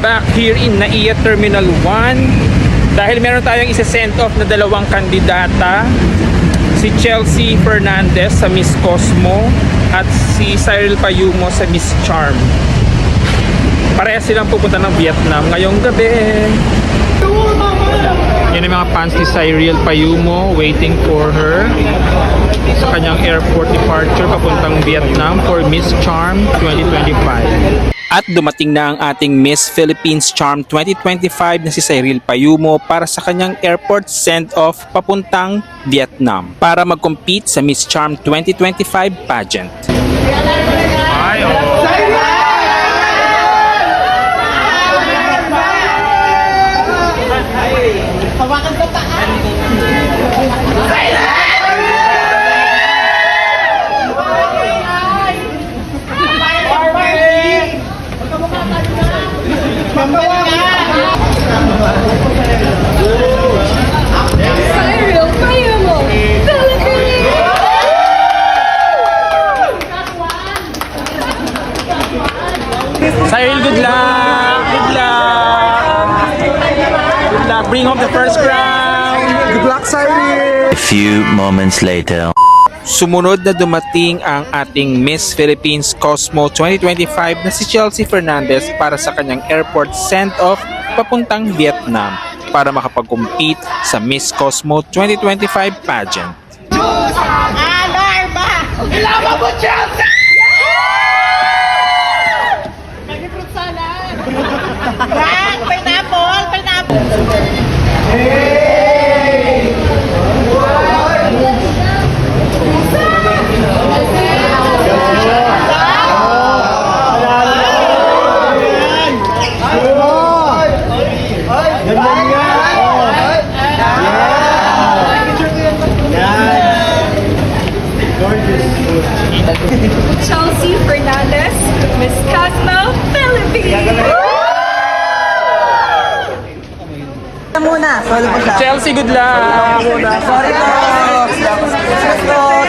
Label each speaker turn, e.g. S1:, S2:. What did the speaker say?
S1: back here in NAIA Terminal 1 dahil meron tayong isa-send off na dalawang kandidata, si Chelsea Fernandez sa Miss Cosmo at si Cyril Payumo sa Miss Charm. Parehas silang pupunta ng Vietnam ngayong gabi. Yan ang mga fans ni Cyril Payumo waiting for her sa kanyang airport departure papuntang Vietnam for Miss Charm 2025. At dumating na ang ating Miss Philippines Charm 2025 na si Cyril Payumo para sa kanyang airport send-off papuntang Vietnam para mag-compete sa Miss Charm 2025 pageant. Ay, oh.
S2: Hawakan sa taas!
S3: Cyril Payumo, Philippines!
S1: Cyril, good luck! Good luck! Good luck! Bring home the first crown!
S4: Good luck, Cyril!
S5: A few moments later.
S1: Sumunod na dumating ang ating Miss Philippines Cosmo 2025 na si Chelsea Fernandez para sa kanyang airport send-off papuntang Vietnam para makapag-compete sa Miss Cosmo 2025 pageant.
S2: Alarma! Ilaban mo, Chelsea! Nag-fruit salad! Pineapple! Pineapple!
S3: Chelsea Fernandez, Miss Cosmo, Philippines!
S4: Muna, sorry po siya.
S1: Chelsea, good luck!
S4: Sorry po.